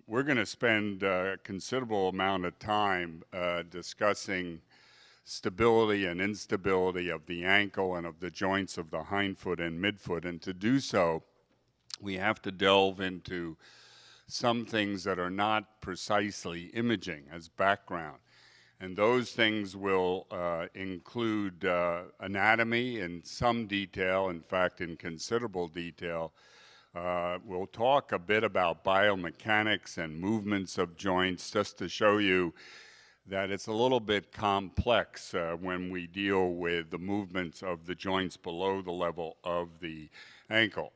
We're going to spend a considerable amount of time discussing stability and instability of the ankle and of the joints of the hindfoot and midfoot. And to do so, we have to delve into some things that are not precisely imaging as background. And those things will include anatomy in some detail, in fact, in considerable detail. We'll talk a bit about biomechanics and movements of joints just to show you that it's a little bit complex when we deal with the movements of the joints below the level of the ankle.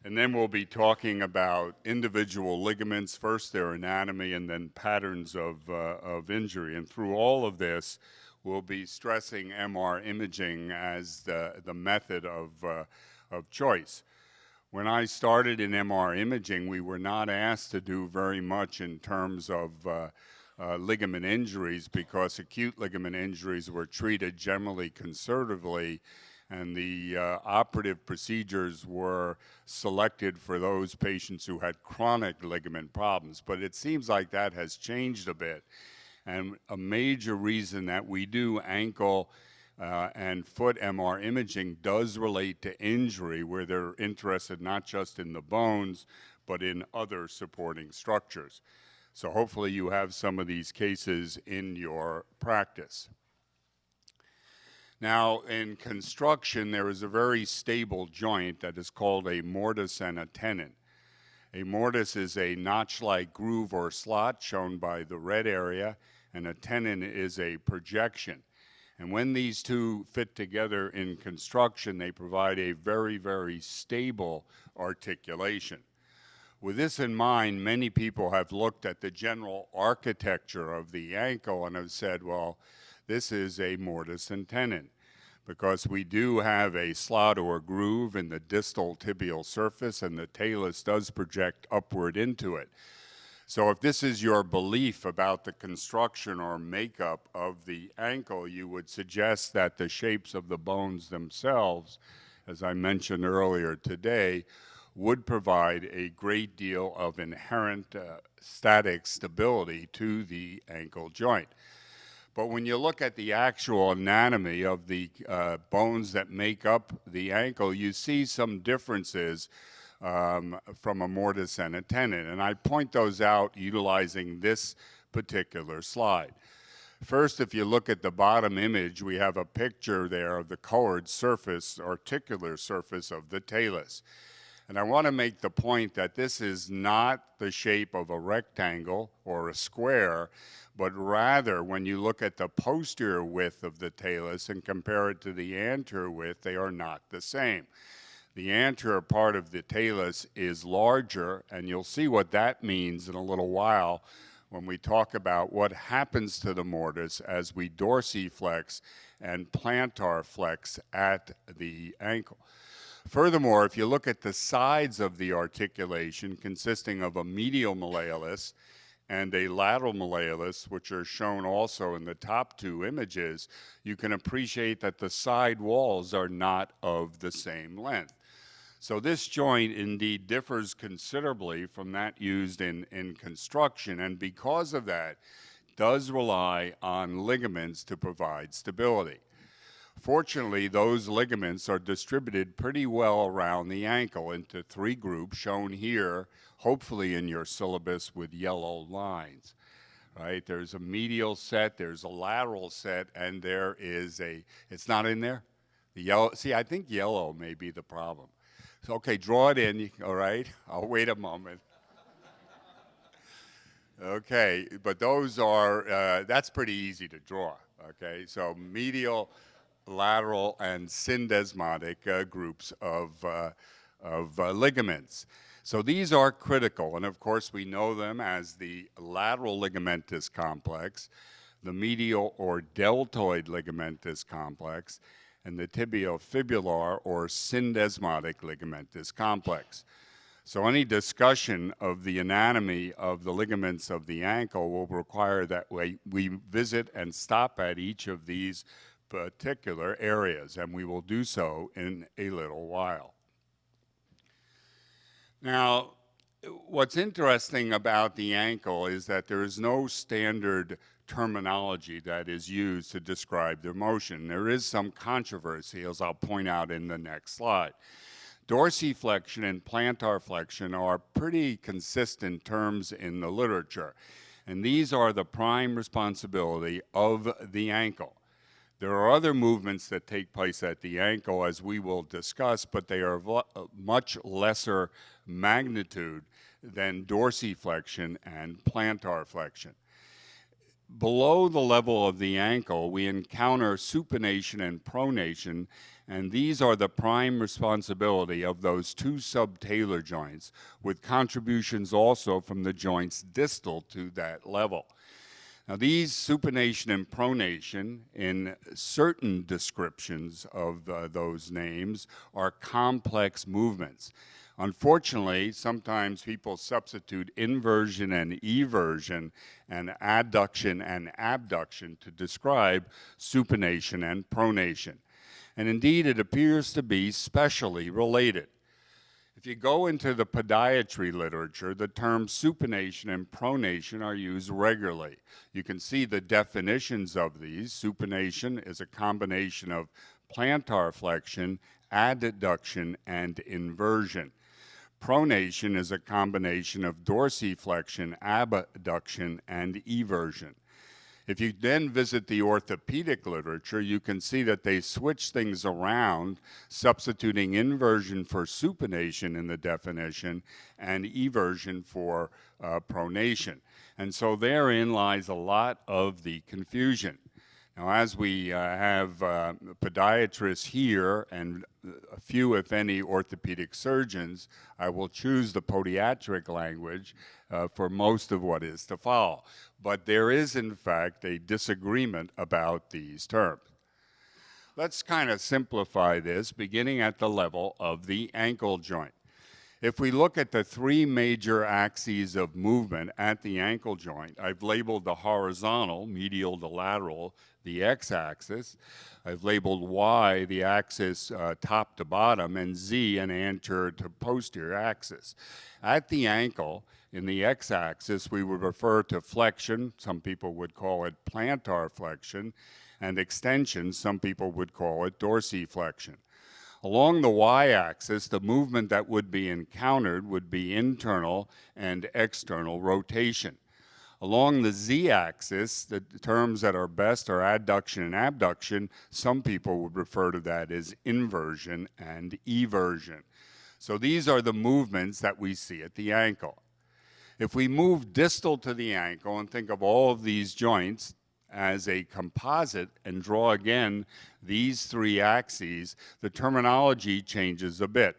And then we'll be talking about individual ligaments, first their anatomy and then patterns of injury. And through all of this, we'll be stressing MR imaging as the method of choice. When I started in MR imaging, we were not asked to do very much in terms of ligament injuries because acute ligament injuries were treated generally conservatively, and the operative procedures were selected for those patients who had chronic ligament problems. But it seems like that has changed a bit. And a major reason that we do ankle and foot MR imaging does relate to injury, where they're interested not just in the bones, but in other supporting structures. So hopefully you have some of these cases in your practice. Now, in construction, there is a very stable joint that is called a mortise and a tenon. A mortise is a notch-like groove or slot shown by the red area, and a tenon is a projection. And when these two fit together in construction, they provide a very, very stable articulation. With this in mind, many people have looked at the general architecture of the ankle and have said, well, this is a mortise and tenon, because we do have a slot or groove in the distal tibial surface, and the talus does project upward into it. So if this is your belief about the construction or makeup of the ankle, you would suggest that the shapes of the bones themselves, as I mentioned earlier today, would provide a great deal of inherent static stability to the ankle joint. But when you look at the actual anatomy of the bones that make up the ankle, you see some differences from a mortise and a tenon. And I point those out utilizing this particular slide. First, if you look at the bottom image, we have a picture there of the colored surface, articular surface of the talus. And I want to make the point that this is not the shape of a rectangle or a square, but rather when you look at the posterior width of the talus and compare it to the anterior width, they are not the same. The anterior part of the talus is larger, and you'll see what that means in a little while when we talk about what happens to the mortise as we dorsiflex and plantar flex at the ankle. Furthermore, if you look at the sides of the articulation consisting of a medial malleolus and a lateral malleolus, which are shown also in the top two images, you can appreciate that the side walls are not of the same length. So this joint indeed differs considerably from that used in construction, and because of that, does rely on ligaments to provide stability. Fortunately, those ligaments are distributed pretty well around the ankle into three groups, shown here, hopefully in your syllabus with yellow lines. Right? There's a medial set, there's a lateral set, and there is it's not in there? The yellow, see, I think yellow may be the problem. So, okay, draw it in, all right? I'll wait a moment. Okay, but those are, that's pretty easy to draw, okay? So medial, lateral, and syndesmotic groups of ligaments. So these are critical, and of course we know them as the lateral ligamentous complex, the medial or deltoid ligamentous complex, and the tibiofibular or syndesmotic ligamentous complex. So any discussion of the anatomy of the ligaments of the ankle will require that we visit and stop at each of these particular areas, and we will do so in a little while. Now, What's interesting about the ankle is that there is no standard terminology that is used to describe the motion. There is some controversy, as I'll point out in the next slide. Dorsiflexion and plantar flexion are pretty consistent terms in the literature, and these are the prime responsibility of the ankle. There are other movements that take place at the ankle, as we will discuss, but they are much lesser magnitude than dorsiflexion and plantar flexion. Below the level of the ankle, we encounter supination and pronation, and these are the prime responsibility of those two subtalar joints, with contributions also from the joints distal to that level. Now, these supination and pronation, in certain descriptions of those names, are complex movements. Unfortunately, sometimes people substitute inversion and eversion and adduction and abduction to describe supination and pronation. And indeed, it appears to be specially related. If you go into the podiatry literature, the terms supination and pronation are used regularly. You can see the definitions of these. Supination is a combination of plantar flexion, adduction, and inversion. Pronation is a combination of dorsiflexion, abduction, and eversion. If you then visit the orthopedic literature, you can see that they switch things around, substituting inversion for supination in the definition and eversion for pronation. And so therein lies a lot of the confusion. Now, as we have podiatrists here and a few, if any, orthopedic surgeons, I will choose the podiatric language for most of what is to follow. But there is, in fact, a disagreement about these terms. Let's kind of simplify this, beginning at the level of the ankle joint. If we look at the three major axes of movement at the ankle joint, I've labeled the horizontal, medial to lateral, the x-axis. I've labeled y, the axis top to bottom, and z, an anterior to posterior axis. At the ankle, in the x-axis, we would refer to flexion, some people would call it plantar flexion, and extension, some people would call it dorsiflexion. Along the y-axis, the movement that would be encountered would be internal and external rotation. Along the z-axis, the terms that are best are adduction and abduction. Some people would refer to that as inversion and eversion. So these are the movements that we see at the ankle. If we move distal to the ankle and think of all of these joints as a composite and draw again these three axes, the terminology changes a bit.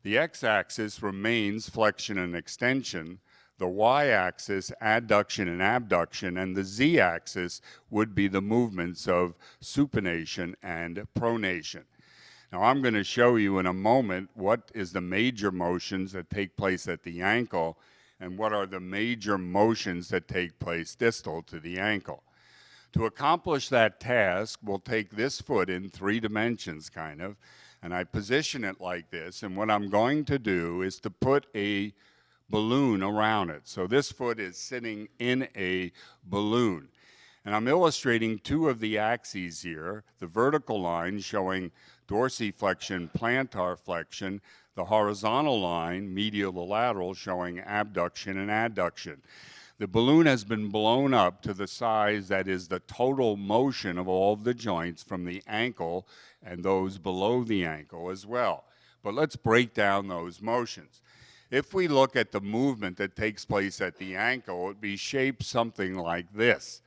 The x-axis remains flexion and extension, the y-axis adduction and abduction, and the z-axis would be the movements of supination and pronation. Now, I'm going to show you in a moment what is the major motions that take place at the ankle and what are the major motions that take place distal to the ankle. To accomplish that task, we'll take this foot in 3 dimensions, kind of, and I position it like this, and what I'm going to do is to put a balloon around it. So this foot is sitting in a balloon. And I'm illustrating 2 of the axes here, the vertical line showing dorsiflexion, plantar flexion, the horizontal line, medial to lateral, showing abduction and adduction. The balloon has been blown up to the size that is the total motion of all of the joints from the ankle and those below the ankle as well. But let's break down those motions. If we look at the movement that takes place at the ankle, it would be shaped something like this.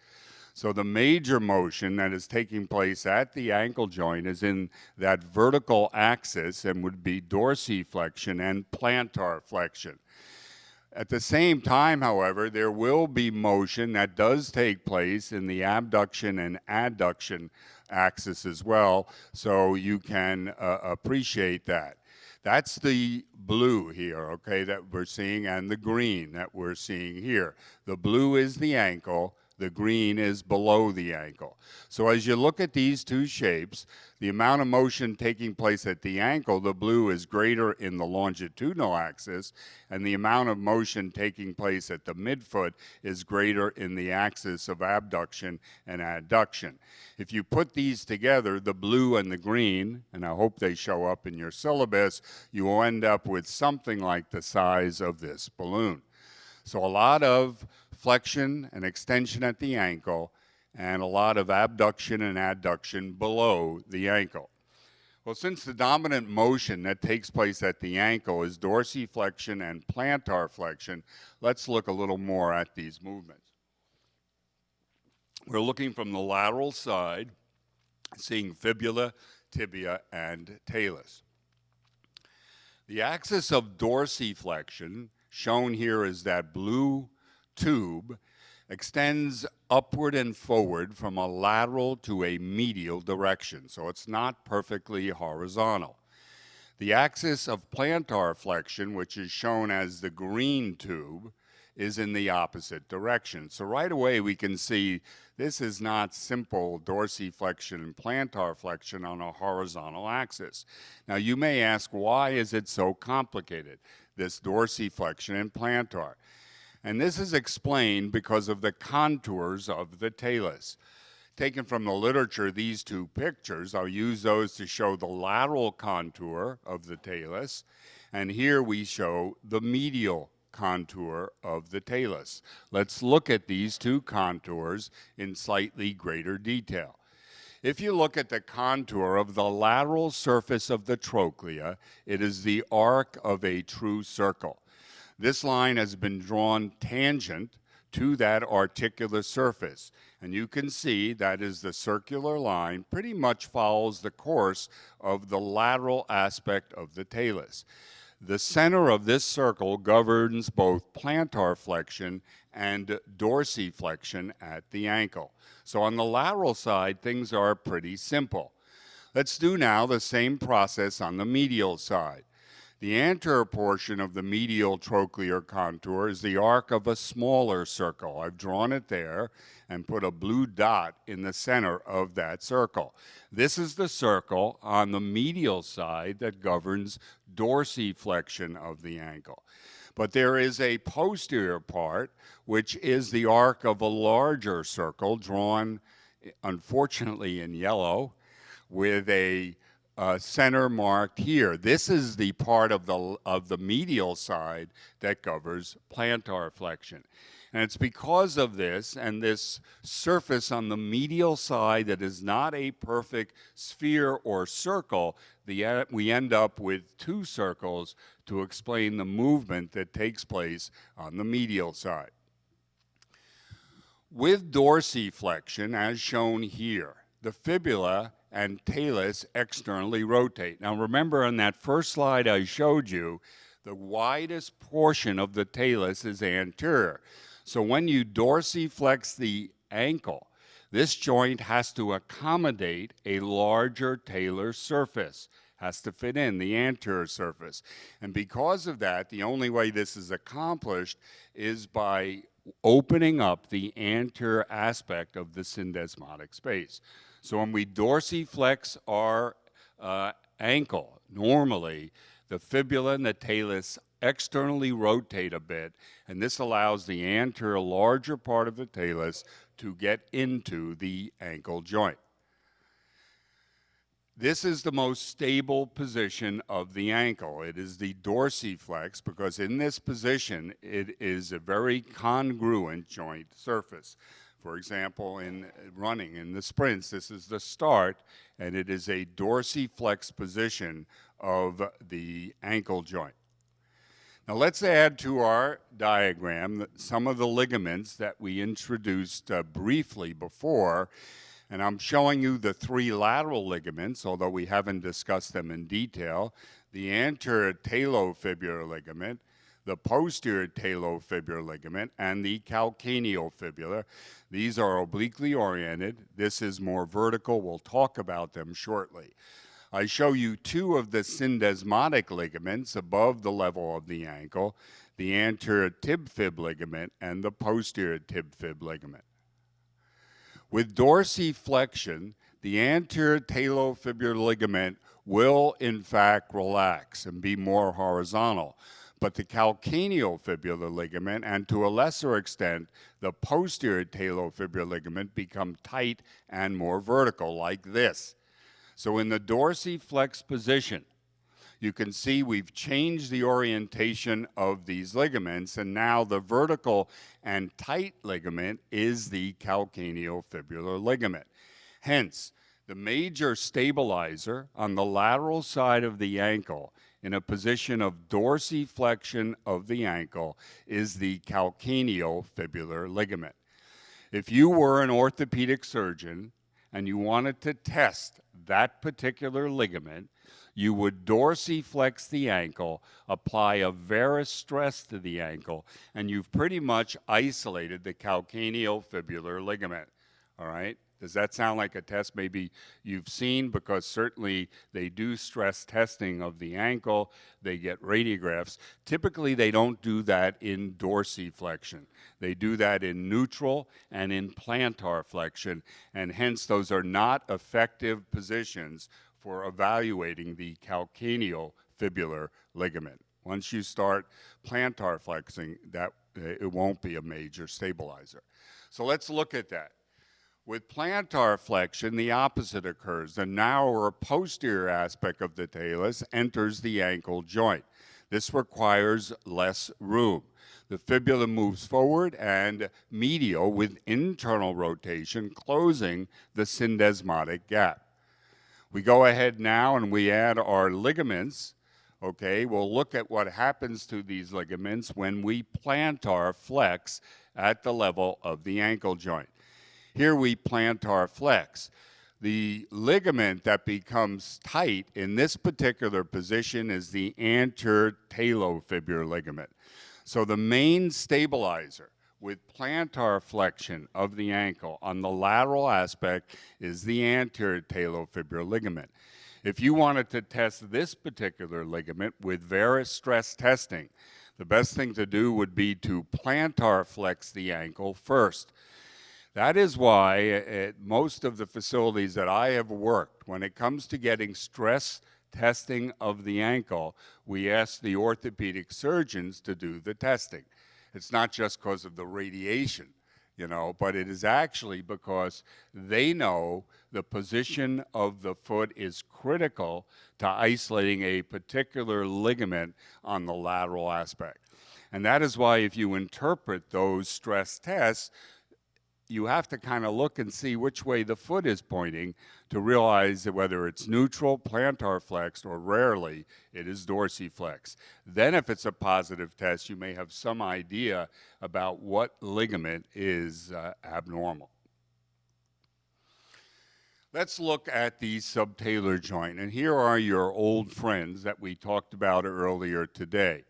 So the major motion that is taking place at the ankle joint is in that vertical axis and would be dorsiflexion and plantar flexion. At the same time, however, there will be motion that does take place in the abduction and adduction axis as well, so you can appreciate that. That's the blue here, okay, that we're seeing, and the green that we're seeing here. The blue is the ankle, the green is below the ankle. So as you look at these two shapes, the amount of motion taking place at the ankle, the blue is greater in the longitudinal axis, and the amount of motion taking place at the midfoot is greater in the axis of abduction and adduction. If you put these together, the blue and the green, and I hope they show up in your syllabus, you will end up with something like the size of this balloon. So a lot of flexion and extension at the ankle, and a lot of abduction and adduction below the ankle. Well, since the dominant motion that takes place at the ankle is dorsiflexion and plantar flexion, let's look a little more at these movements. We're looking from the lateral side, seeing fibula, tibia, and talus. The axis of dorsiflexion, shown here is that blue tube, extends upward and forward from a lateral to a medial direction, so it's not perfectly horizontal. The axis of plantar flexion, which is shown as the green tube, is in the opposite direction. So right away we can see this is not simple dorsiflexion and plantar flexion on a horizontal axis. Now you may ask, why is it so complicated, this dorsiflexion and plantar? And this is explained because of the contours of the talus. Taken from the literature, these two pictures, I'll use those to show the lateral contour of the talus, and here we show the medial contour of the talus. Let's look at these two contours in slightly greater detail. If you look at the contour of the lateral surface of the trochlea, it is the arc of a true circle. This line has been drawn tangent to that articular surface, and you can see that is the circular line pretty much follows the course of the lateral aspect of the talus. The center of this circle governs both plantar flexion and dorsiflexion at the ankle. So on the lateral side, things are pretty simple. Let's do now the same process on the medial side. The anterior portion of the medial trochlear contour is the arc of a smaller circle. I've drawn it there and put a blue dot in the center of that circle. This is the circle on the medial side that governs dorsiflexion of the ankle. But there is a posterior part, which is the arc of a larger circle drawn, unfortunately, in yellow, with a center marked here. This is the part of the medial side that governs plantar flexion. And it's because of this and this surface on the medial side that is not a perfect sphere or circle, we end up with two circles to explain the movement that takes place on the medial side. With dorsiflexion, as shown here, the fibula and talus externally rotate. Now remember, on that first slide I showed you, the widest portion of the talus is anterior. So when you dorsiflex the ankle, this joint has to accommodate a larger talar surface, has to fit in the anterior surface. And because of that, the only way this is accomplished is by opening up the anterior aspect of the syndesmotic space. So when we dorsiflex our ankle, normally the fibula and the talus externally rotate a bit, and this allows the anterior larger part of the talus to get into the ankle joint. This is the most stable position of the ankle. It is the dorsiflex because in this position it is a very congruent joint surface. For example, in running, in the sprints, this is the start, and it is a dorsiflex position of the ankle joint. Now let's add to our diagram some of the ligaments that we introduced briefly before, and I'm showing you the three lateral ligaments, although we haven't discussed them in detail: the anterior talofibular ligament, the posterior talofibular ligament, and the calcaneofibular. These are obliquely oriented. This is more vertical. We'll talk about them shortly. I show you two of the syndesmotic ligaments above the level of the ankle, the anterior tib-fib ligament and the posterior tib-fib ligament. With dorsiflexion, the anterior talofibular ligament will in fact relax and be more horizontal, but the calcaneofibular ligament, and to a lesser extent, the posterior talofibular ligament, become tight and more vertical, like this. So in the dorsiflex position, you can see we've changed the orientation of these ligaments, and now the vertical and tight ligament is the calcaneofibular ligament. Hence, the major stabilizer on the lateral side of the ankle in a position of dorsiflexion of the ankle is the calcaneofibular ligament. If you were an orthopedic surgeon and you wanted to test that particular ligament, you would dorsiflex the ankle, apply a varus stress to the ankle, and you've pretty much isolated the calcaneofibular ligament, all right? Does that sound like a test maybe you've seen? Because certainly they do stress testing of the ankle. They get radiographs. Typically, they don't do that in dorsiflexion. They do that in neutral and in plantar flexion, and hence those are not effective positions for evaluating the calcaneofibular ligament. Once you start plantar flexing, that it won't be a major stabilizer. So let's look at that. With plantar flexion, the opposite occurs. The narrower posterior aspect of the talus enters the ankle joint. This requires less room. The fibula moves forward and medial with internal rotation, closing the syndesmotic gap. We go ahead now and we add our ligaments. Okay, we'll look at what happens to these ligaments when we plantar flex at the level of the ankle joint. Here we plantar flex. The ligament that becomes tight in this particular position is the anterior talofibular ligament. So the main stabilizer with plantar flexion of the ankle on the lateral aspect is the anterior talofibular ligament. If you wanted to test this particular ligament with varus stress testing, the best thing to do would be to plantar flex the ankle first. That is why at most of the facilities that I have worked, when it comes to getting stress testing of the ankle, we ask the orthopedic surgeons to do the testing. It's not just because of the radiation, but it is actually because they know the position of the foot is critical to isolating a particular ligament on the lateral aspect. And that is why if you interpret those stress tests, you have to kind of look and see which way the foot is pointing to realize that whether it's neutral, plantar flexed, or rarely, it is dorsiflex. Then if it's a positive test, you may have some idea about what ligament is abnormal. Let's look at the subtalar joint. And here are your old friends that we talked about earlier today.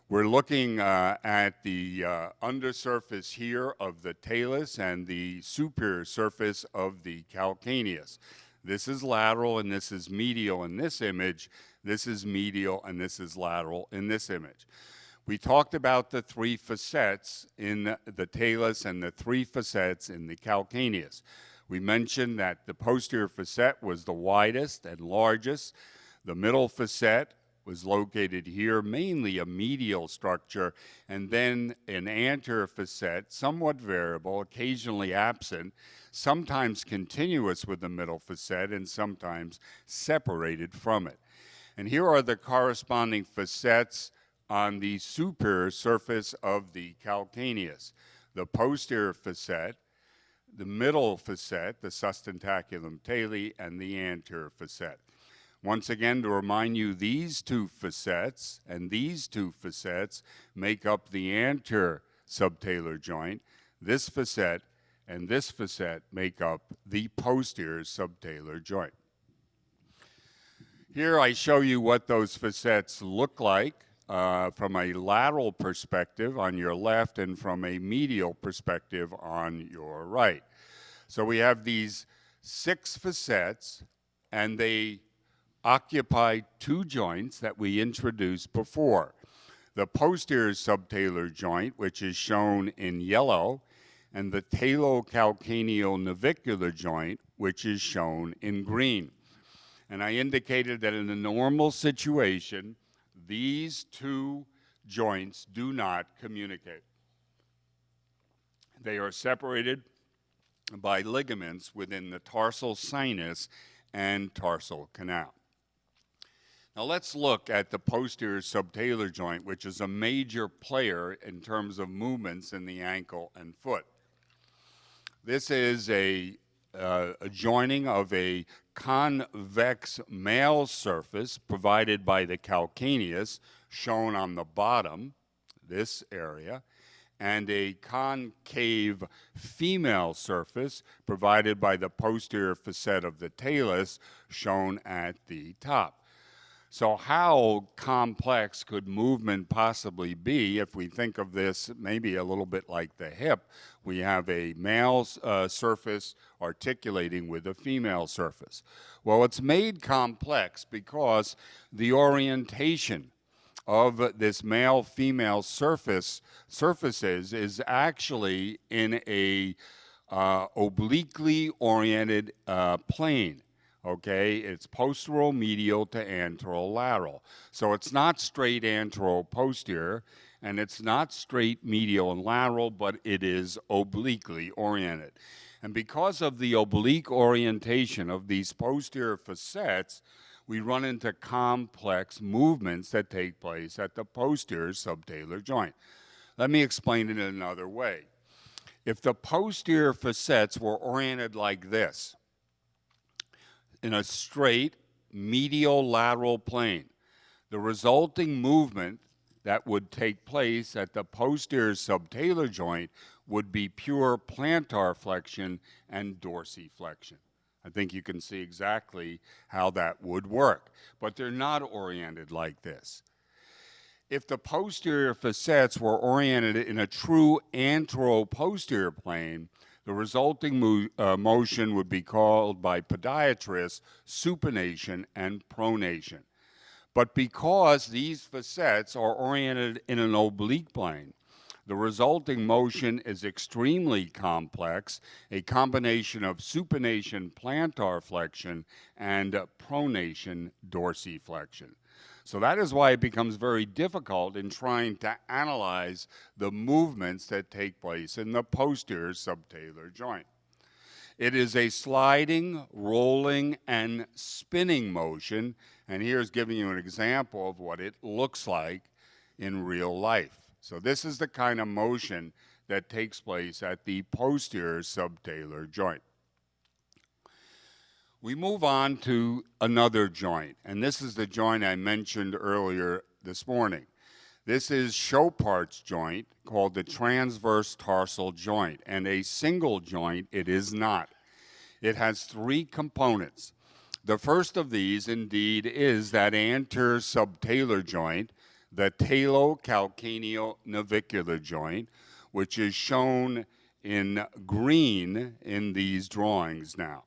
We're looking at the undersurface here of the talus and the superior surface of the calcaneus. This is lateral and this is medial in this image. This is medial and this is lateral in this image. We talked about the three facets in the talus and the three facets in the calcaneus. We mentioned that the posterior facet was the widest and largest. The middle facet was located here, mainly a medial structure, and then an anterior facet, somewhat variable, occasionally absent, sometimes continuous with the middle facet, and sometimes separated from it. And here are the corresponding facets on the superior surface of the calcaneus. The posterior facet, the middle facet, the sustentaculum tali, and the anterior facet. Once again, to remind you, these two facets and these two facets make up the anterior subtalar joint. This facet and this facet make up the posterior subtalar joint. Here I show you what those facets look like from a lateral perspective on your left and from a medial perspective on your right. So we have these 6 facets, and they occupy 2 joints that we introduced before. The posterior subtalar joint, which is shown in yellow, and the talocalcaneonavicular joint, which is shown in green. And I indicated that in a normal situation, these two joints do not communicate. They are separated by ligaments within the tarsal sinus and tarsal canal. Now let's look at the posterior subtalar joint, which is a major player in terms of movements in the ankle and foot. This is a joining of a convex male surface provided by the calcaneus, shown on the bottom, this area, and a concave female surface provided by the posterior facet of the talus, shown at the top. So how complex could movement possibly be if we think of this maybe a little bit like the hip? We have a male surface articulating with a female surface. Well, it's made complex because the orientation of this male-female surfaces is actually in a obliquely oriented plane. Okay, it's posteromedial to anterolateral. So it's not straight anteroposterior, and it's not straight medial and lateral, but it is obliquely oriented. And because of the oblique orientation of these posterior facets, we run into complex movements that take place at the posterior subtalar joint. Let me explain it in another way. If the posterior facets were oriented like this, in a straight medial lateral plane, the resulting movement that would take place at the posterior subtalar joint would be pure plantar flexion and dorsiflexion. I think you can see exactly how that would work, but they're not oriented like this. If the posterior facets were oriented in a true anteroposterior plane, the resulting motion would be called by podiatrists supination and pronation. But because these facets are oriented in an oblique plane, the resulting motion is extremely complex, a combination of supination plantar flexion and pronation dorsiflexion. So that is why it becomes very difficult in trying to analyze the movements that take place in the posterior subtalar joint. It is a sliding, rolling, and spinning motion, and here's giving you an example of what it looks like in real life. So this is the kind of motion that takes place at the posterior subtalar joint. We move on to another joint, and this is the joint I mentioned earlier this morning. This is Chopard's joint, called the transverse tarsal joint, and a single joint it is not. It has three components. The first of these, indeed, is that anterior subtalar joint, the talocalcaneonavicular joint, which is shown in green in these drawings now.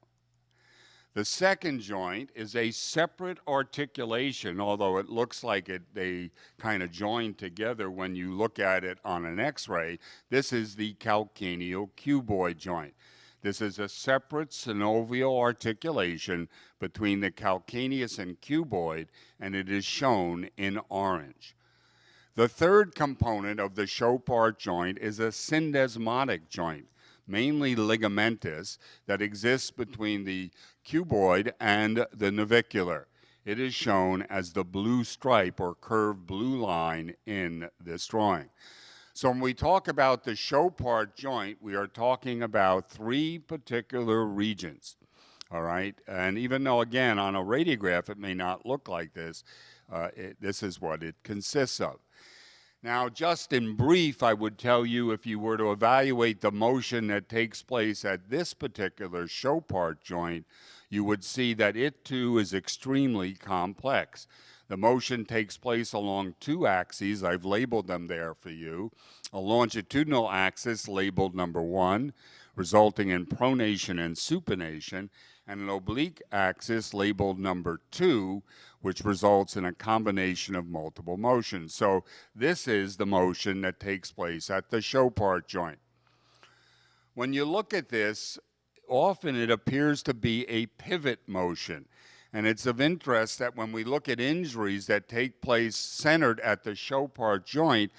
The second joint is a separate articulation, although it looks like they kind of join together when you look at it on an X-ray. This is the calcaneocuboid joint. This is a separate synovial articulation between the calcaneus and cuboid, and it is shown in orange. The third component of the Chopard joint is a syndesmotic joint, mainly ligamentous, that exists between the cuboid and the navicular. It is shown as the blue stripe or curved blue line in this drawing. So when we talk about the Chopard joint, we are talking about three particular regions, all right? And even though, again, on a radiograph it may not look like this, this is what it consists of. Now, just in brief, I would tell you if you were to evaluate the motion that takes place at this particular Chopard joint, you would see that it too is extremely complex. The motion takes place along two axes. I've labeled them there for you. A longitudinal axis labeled number 1, resulting in pronation and supination, and an oblique axis labeled number 2, which results in a combination of multiple motions. So this is the motion that takes place at the Chopard joint. When you look at this, often it appears to be a pivot motion. And it's of interest that when we look at injuries that take place centered at the show part joint,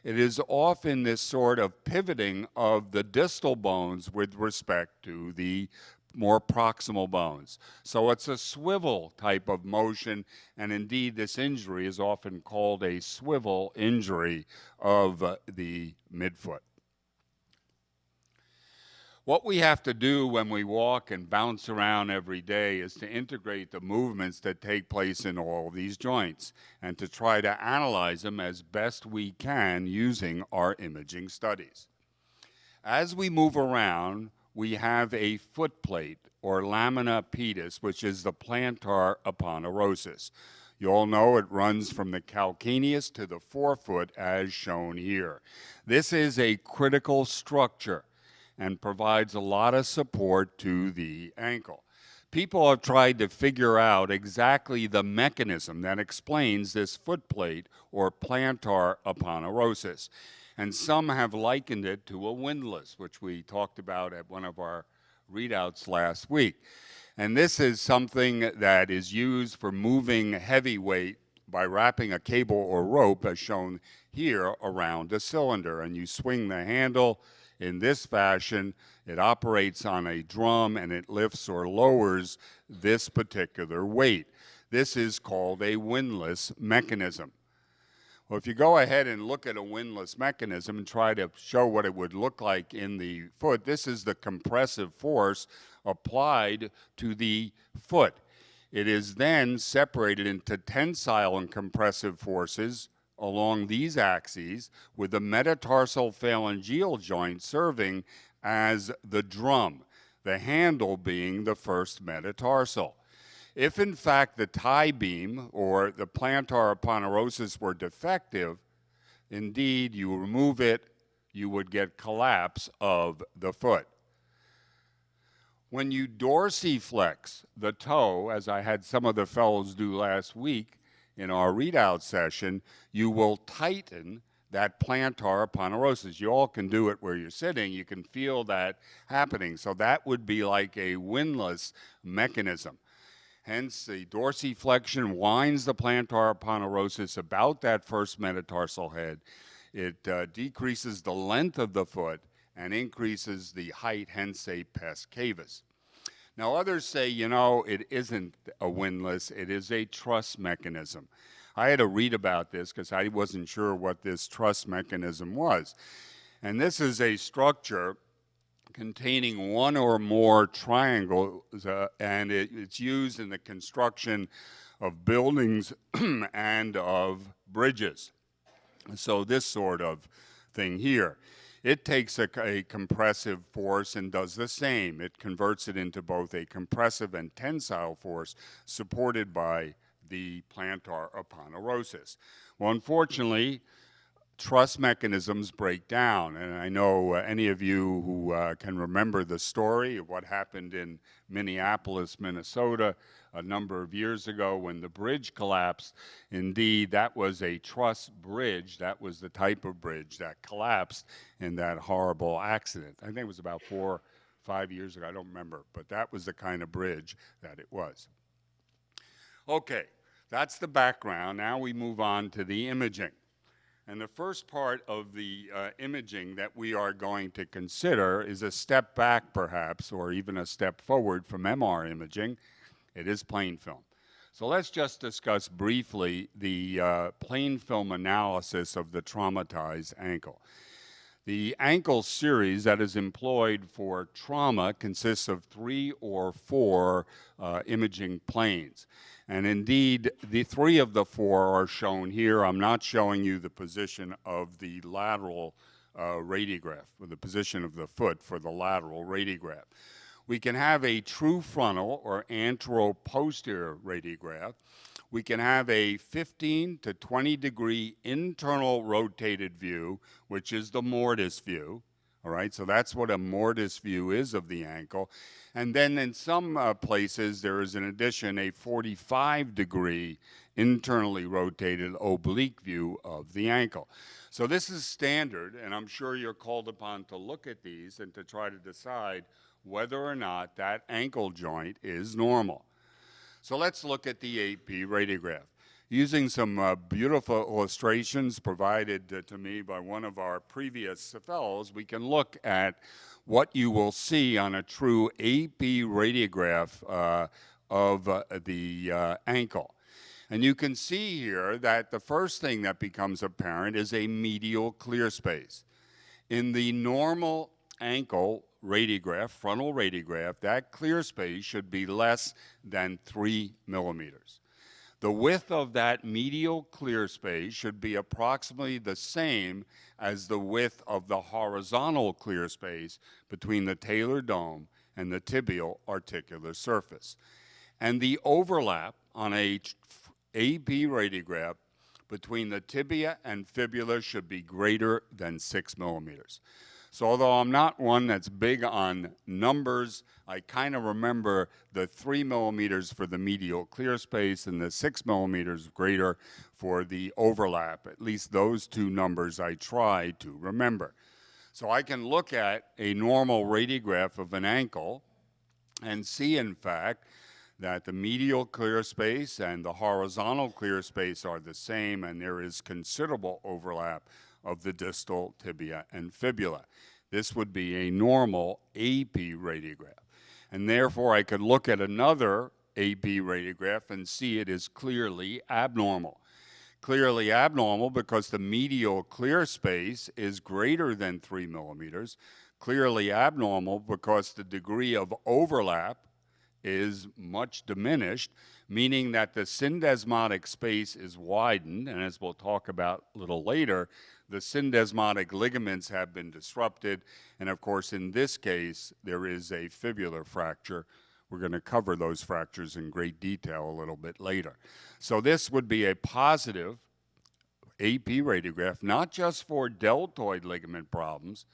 it is often this sort of pivoting of the distal bones with respect to the more proximal bones. So it's a swivel type of motion, and indeed this injury is often called a swivel injury of the midfoot. What we have to do when we walk and bounce around every day is to integrate the movements that take place in all of these joints and to try to analyze them as best we can using our imaging studies. As we move around, we have a foot plate or lamina pedis, which is the plantar aponeurosis. You all know it runs from the calcaneus to the forefoot as shown here. This is a critical structure and provides a lot of support to the ankle. People have tried to figure out exactly the mechanism that explains this foot plate or plantar aponeurosis. And some have likened it to a windlass, which we talked about at one of our readouts last week. And this is something that is used for moving heavy weight by wrapping a cable or rope, as shown here, around a cylinder. And you swing the handle in this fashion. It operates on a drum and it lifts or lowers this particular weight. This is called a windlass mechanism. Well, if you go ahead and look at a windlass mechanism and try to show what it would look like in the foot, this is the compressive force applied to the foot. It is then separated into tensile and compressive forces along these axes, with the metatarsal phalangeal joint serving as the drum, the handle being the first metatarsal. If in fact the tie beam or the plantar aponeurosis were defective, indeed you remove it, you would get collapse of the foot. When you dorsiflex the toe, as I had some of the fellows do last week in our readout session, you will tighten that plantar aponeurosis. You all can do it where you're sitting. You can feel that happening. So that would be like a windlass mechanism. Hence, the dorsiflexion winds the plantar aponeurosis about that first metatarsal head. It decreases the length of the foot and increases the height, hence a pes cavus. Now, others say, you know, it isn't a windlass, it is a truss mechanism. I had to read about this because I wasn't sure what this truss mechanism was. And this is a structure containing one or more triangles, and it's used in the construction of buildings and of bridges. So this sort of thing here. It takes a compressive force and does the same. It converts it into both a compressive and tensile force supported by the plantar aponeurosis. Well, unfortunately, truss mechanisms break down, and I know any of you who can remember the story of what happened in Minneapolis, Minnesota a number of years ago when the bridge collapsed. Indeed, that was a truss bridge. That was the type of bridge that collapsed in that horrible accident. I think it was about 4 or 5 years ago. I don't remember, but that was the kind of bridge that it was. Okay, that's the background. Now we move on to the imaging. And the first part of the imaging that we are going to consider is a step back, perhaps, or even a step forward from MR imaging. It is plain film. So let's just discuss briefly the plain film analysis of the traumatized ankle. The ankle series that is employed for trauma consists of 3 or 4 imaging planes. And indeed, the 3 of the 4 are shown here. I'm not showing you the position of the lateral radiograph, or the position of the foot for the lateral radiograph. We can have a true frontal or antero-posterior radiograph. We can have a 15 to 20 degree internal rotated view, which is the mortise view, All right, so that's what a mortise view is of the ankle. And then in some places, there is in addition a 45-degree internally rotated oblique view of the ankle. So this is standard, and I'm sure you're called upon to look at these and to try to decide whether or not that ankle joint is normal. So let's look at the AP radiograph. Using some beautiful illustrations provided to me by one of our previous fellows, we can look at what you will see on a true AP radiograph of the ankle. And you can see here that the first thing that becomes apparent is a medial clear space. In the normal ankle radiograph, frontal radiograph, that clear space should be less than 3 millimeters. The width of that medial clear space should be approximately the same as the width of the horizontal clear space between the talar dome and the tibial articular surface. And the overlap on a AP radiograph between the tibia and fibula should be greater than 6 millimeters. So although I'm not one that's big on numbers, I kind of remember the 3 millimeters for the medial clear space and the 6 millimeters greater for the overlap. At least those two numbers I try to remember. So I can look at a normal radiograph of an ankle and see, in fact, that the medial clear space and the horizontal clear space are the same, and there is considerable overlap of the distal tibia and fibula. This would be a normal AP radiograph. And therefore, I could look at another AP radiograph and see it is clearly abnormal. Clearly abnormal because the medial clear space is greater than 3 millimeters. Clearly abnormal because the degree of overlap is much diminished, meaning that the syndesmotic space is widened, and as we'll talk about a little later, the syndesmotic ligaments have been disrupted, and of course in this case there is a fibular fracture. We're going to cover those fractures in great detail a little bit later. So this would be a positive AP radiograph, not just for deltoid ligament problems,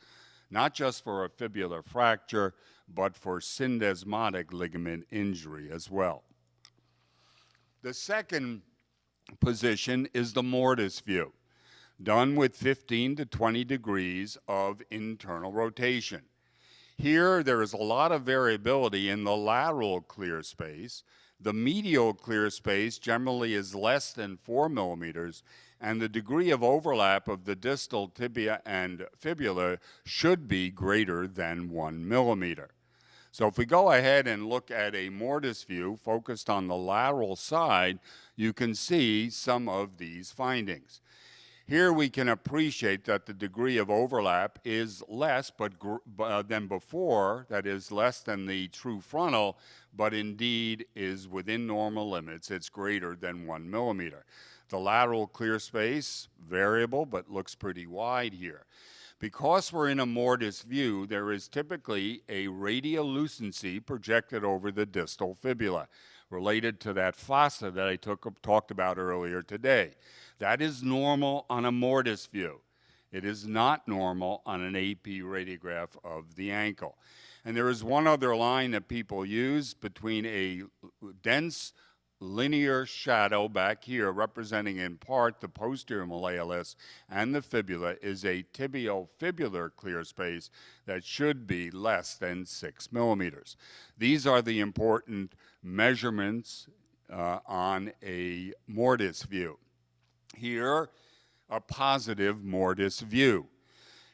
not just for a fibular fracture, but for syndesmotic ligament injury as well. The second position is the mortise view, done with 15 to 20 degrees of internal rotation. Here, there is a lot of variability in the lateral clear space. The medial clear space generally is less than 4 millimeters, and the degree of overlap of the distal tibia and fibula should be greater than 1 millimeter. So if we go ahead and look at a mortise view focused on the lateral side, you can see some of these findings. Here we can appreciate that the degree of overlap is less than before, that is less than the true frontal, but indeed is within normal limits. It's greater than 1 millimeter. The lateral clear space, variable, but looks pretty wide here. Because we're in a mortise view, there is typically a radiolucency projected over the distal fibula, related to that fossa that I talked about earlier today. That is normal on a mortise view. It is not normal on an AP radiograph of the ankle. And there is one other line that people use between a dense linear shadow back here, representing in part the posterior malleolus and the fibula, is a tibiofibular clear space that should be less than 6 millimeters. These are the important measurements on a mortise view. Here, a positive mortise view.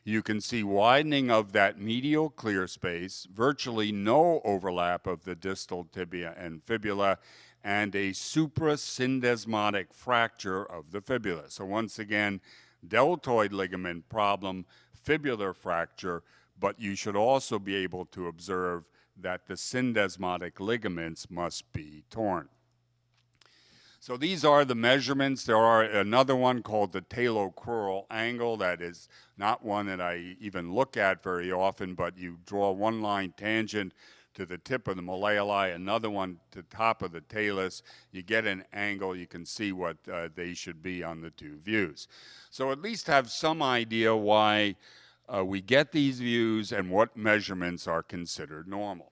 You can see widening of that medial clear space, virtually no overlap of the distal tibia and fibula, and a suprasyndesmotic fracture of the fibula. So once again, deltoid ligament problem, fibular fracture, but you should also be able to observe that the syndesmotic ligaments must be torn. So these are the measurements. There are another one called the talocrural angle. That is not one that I even look at very often, but you draw one line tangent to the tip of the malleoli, another one to the top of the talus. You get an angle. You can see what they should be on the two views. So at least have some idea why we get these views and what measurements are considered normal.